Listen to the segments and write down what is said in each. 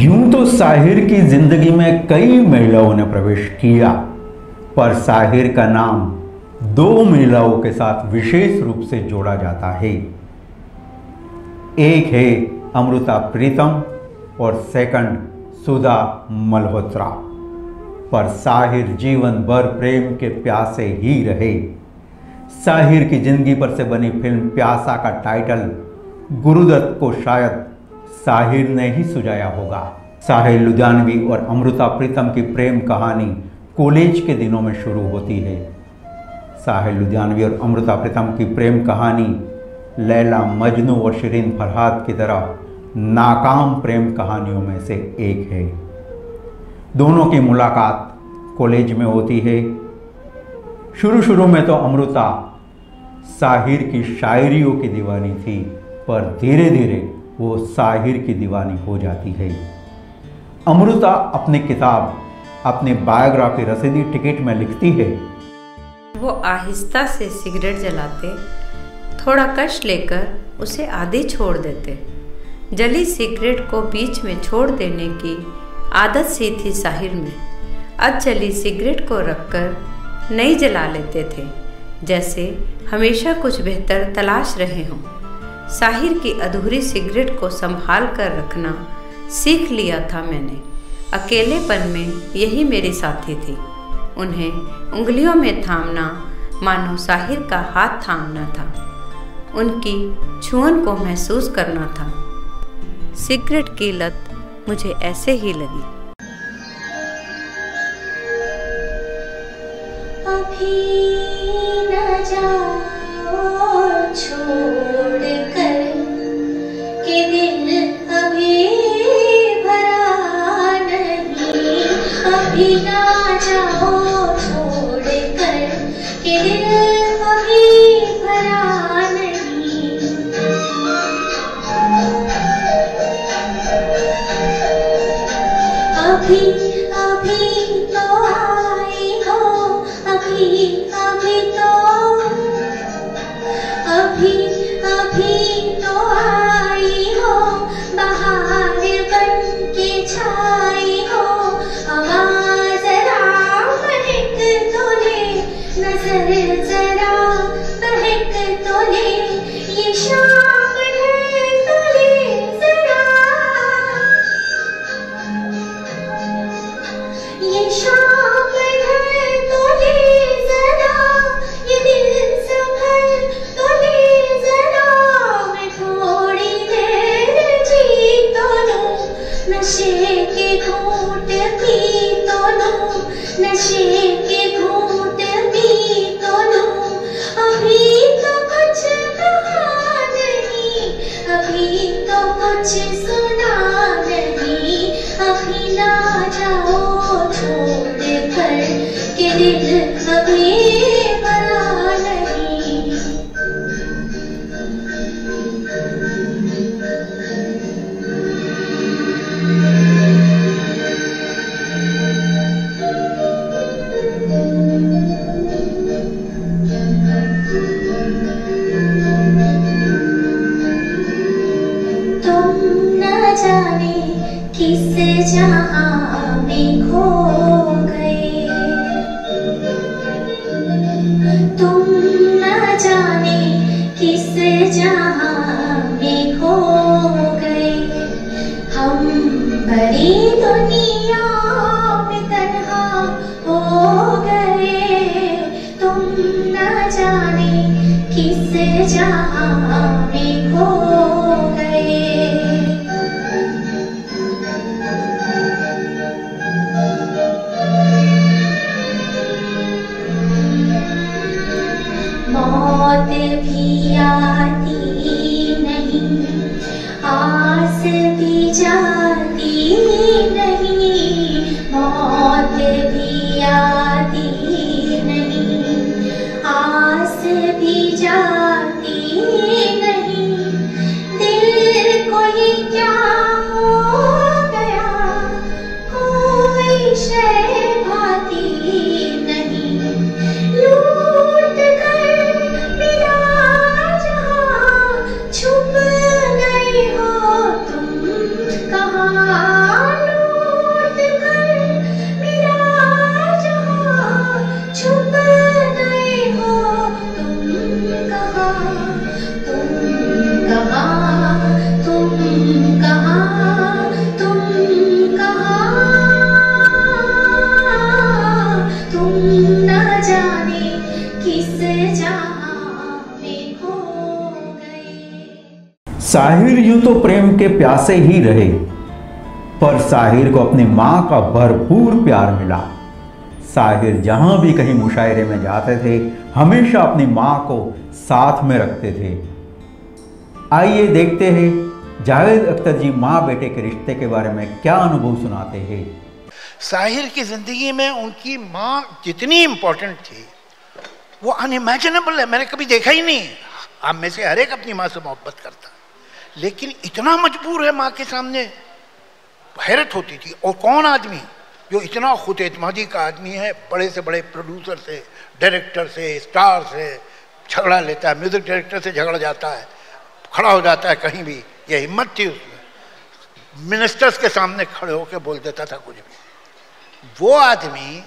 यूं तो साहिर की जिंदगी में कई महिलाओं ने प्रवेश किया, पर साहिर का नाम दो महिलाओं के साथ विशेष रूप से जोड़ा जाता है। एक है अमृता प्रीतम और सेकंड सुधा मल्होत्रा। पर साहिर जीवन भर प्रेम के प्यासे ही रहे। साहिर की जिंदगी पर से बनी फिल्म प्यासा का टाइटल गुरुदत्त को शायद साहिर ने ही सुझाया होगा। साहिर लुधियानवी और अमृता प्रीतम की प्रेम कहानी कॉलेज के दिनों में शुरू होती है। साहिर लुधियानवी और अमृता प्रीतम की प्रेम कहानी लैला मजनू और शिरीन फरहाद की तरह नाकाम प्रेम कहानियों में से एक है। दोनों की मुलाकात कॉलेज में होती है। शुरू में तो अमृता साहिर की शायरियों की दीवानी थी, पर धीरे धीरे वो साहिर की दीवानी हो जाती है। अमृता अपनी किताब अपनी बायोग्राफी रसीदी टिकट में लिखती है, वो आहिस्ता से सिगरेट जलाते, थोड़ा कश लेकर उसे आधी छोड़ देते। जली सिगरेट को बीच में छोड़ देने की आदत सी थी साहिर में। अब जली सिगरेट को रखकर नई जला लेते थे, जैसे हमेशा कुछ बेहतर तलाश रहे हों। साहिर की अधूरी सिगरेट को संभाल कर रखना सीख लिया था मैंने। अकेलेपन में यही मेरी साथी थी। उन्हें उंगलियों में थामना मानो साहिर का हाथ थामना था। उनकी छुअन को महसूस करना था। सिगरेट की लत मुझे ऐसे ही लगी। अभी न जाओ छोड़ कर के दिल अभी भरा नहीं। अभी ना जाओ छोड़ कर के दिल अभी भरा नहीं। अभी अभी तो आई हो, अभी अभी तो, अभी अभी तो आई हो, बहार बन के छाई हो। आवाज जरा महक तो ले, नजर जरा बहक तो ले, ये शाम है तो ले जरा, ये शाम है तो ले जरा, ये दिल संभल तो ले जरा। मैं थोड़ी देर जी तो लूं, नशे के घूंट पी तो लूं, नशे के घूंट पी तो लूं। अभी तो कुछ कहा नहीं, अभी तो कुछ सुना नहीं। अभी ना जाओ छोड़ कर के दिल अभी भरा नहीं। तुम न जाने किस जहां में खो गए, तुम न जाने किस जहां में खो गए। हम बड़ी दुनिया में तन्हा हो गए, तुम न जाने किस जहां में खो गए। मौत भी आती नहीं, आस भी जाती नहीं। मौत भी आती नहीं, आस भी जाती नहीं। साहिर यूं तो प्रेम के प्यासे ही रहे, पर साहिर को अपनी मां का भरपूर प्यार मिला। साहिर जहां भी कहीं मुशायरे में जाते थे हमेशा अपनी मां को साथ में रखते थे। आइए देखते हैं जावेद अख्तर जी मां बेटे के रिश्ते के बारे में क्या अनुभव सुनाते हैं। साहिर की जिंदगी में उनकी मां जितनी इंपॉर्टेंट थी वो अनइमेजिनेबल है, मैंने कभी देखा ही नहीं। आप में से हर एक अपनी मां से मोहब्बत करता, लेकिन इतना मजबूर है मां के सामने, हैरत होती थी। और कौन आदमी जो इतना खुद एतमादी का आदमी है, बड़े से बड़े प्रोड्यूसर से, डायरेक्टर से, स्टार से झगड़ा लेता है, म्यूजिक डायरेक्टर से झगड़ा जाता है, खड़ा हो जाता है कहीं भी, यह हिम्मत थी उसमें। मिनिस्टर्स के सामने खड़े होकर बोल देता था कुछ भी। वो आदमी,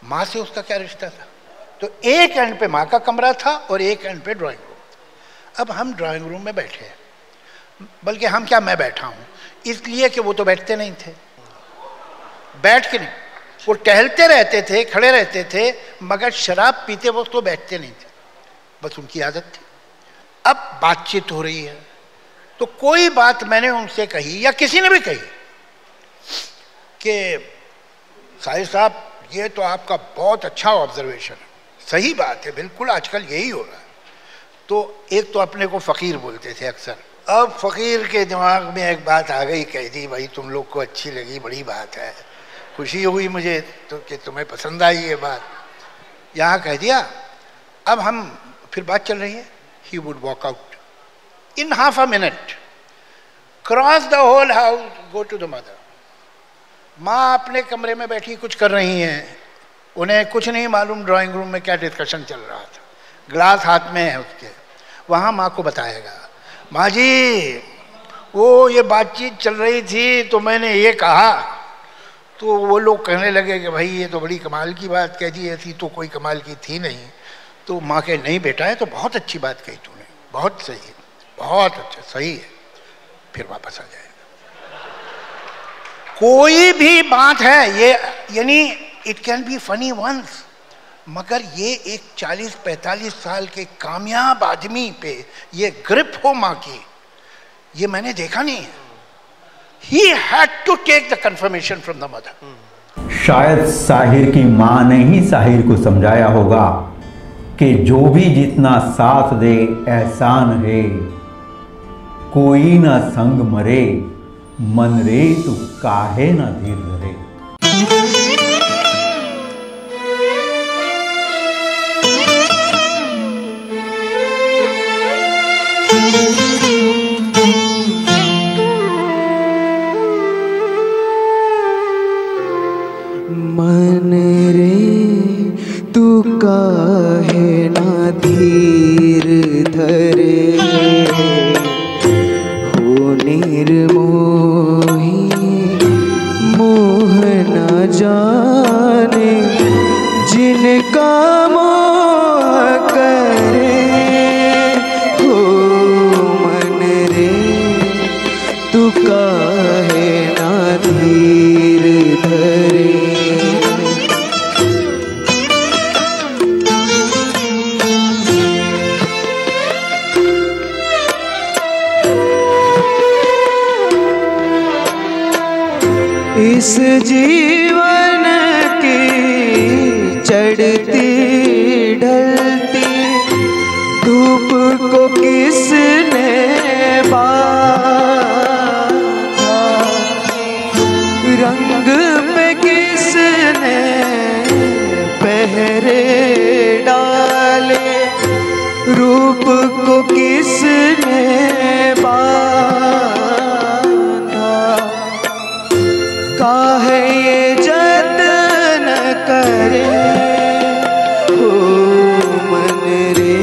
माँ से उसका क्या रिश्ता था? तो एक एंड पे माँ का कमरा था और एक एंड पे ड्राइंग रूम। अब हम ड्राइंग रूम में बैठे हैं, बल्कि हम क्या, मैं बैठा हूँ, इसलिए कि वो तो बैठते नहीं थे, बैठ के नहीं, वो टहलते रहते थे, खड़े रहते थे, मगर शराब पीते वक्त तो बैठते नहीं थे, बस उनकी आदत थी। अब बातचीत हो रही है तो कोई बात मैंने उनसे कही या किसी ने भी कही कि साहिर साहब ये तो आपका बहुत अच्छा ऑब्जर्वेशन है, सही बात है, बिल्कुल आजकल यही हो रहा है। तो एक तो अपने को फ़कीर बोलते थे अक्सर। अब फ़कीर के दिमाग में एक बात आ गई, कह दी भाई तुम लोग को अच्छी लगी, बड़ी बात है, खुशी हुई मुझे तो कि तुम्हें पसंद आई ये बात, यहाँ कह दिया। अब हम फिर बात चल रही है, he would walk out in half a minute, cross the whole house, go to the mother। माँ अपने कमरे में बैठी कुछ कर रही हैं, उन्हें कुछ नहीं मालूम ड्राइंग रूम में क्या डिस्कशन चल रहा था, ग्लास हाथ में है उसके, वहाँ माँ को बताएगा, माँ जी वो ये बातचीत चल रही थी तो मैंने ये कहा, तो वो लोग कहने लगे कि भाई ये तो बड़ी कमाल की बात कह दी, ऐसी तो कोई कमाल की थी नहीं। तो माँ कहे नहीं बेटा है तो बहुत अच्छी बात कही तूने, बहुत सही है, बहुत अच्छा, सही है, फिर वापस आ जाएगा। कोई भी बात है ये, यानी it can be funny once, मगर ये एक 40-45 साल के कामयाब आदमी पे ये ग्रिप हो माँ की, ये मैंने देखा नहीं है। He had to take the confirmation from the mother। शायद साहिर की माँ ने ही साहिर को समझाया होगा कि जो भी जितना साथ दे एहसान है, कोई ना संग मरे, मन रे तू काहे ना धीर धरे। मन रे तू काहे ना धीर धरे, हो निर्मोही मोह न जाने, जिनका मोह करे, हो मन रे तू काहे ना धीर धरे। इस जीवन की चढ़ती ढलती धूप को किसने बांधा, रंग पे किसने पहरे डाले, रूप को किसने बांधा, काहे ये जतन करे, हो मन रे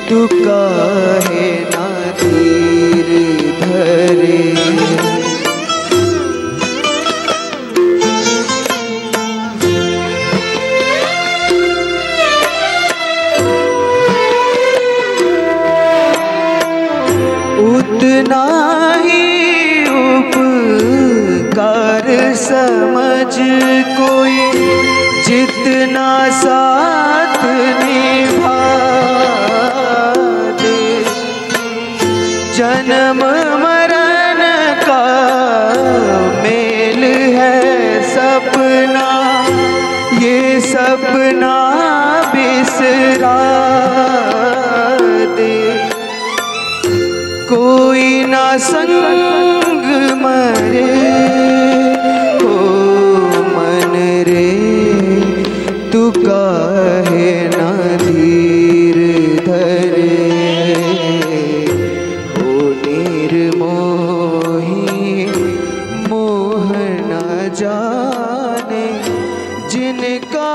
तू काहे ना धीर धरे। उतना ही उपकार समझ कोई, जितना साथ निभा दे, जन्म मरण का मेल है सपना, ये सपना बिसरा दे। कोई ना संग मरे ओ मन रे, तू काहे ना धीर धरे। हो निर्मोही मोह न जाने जिनका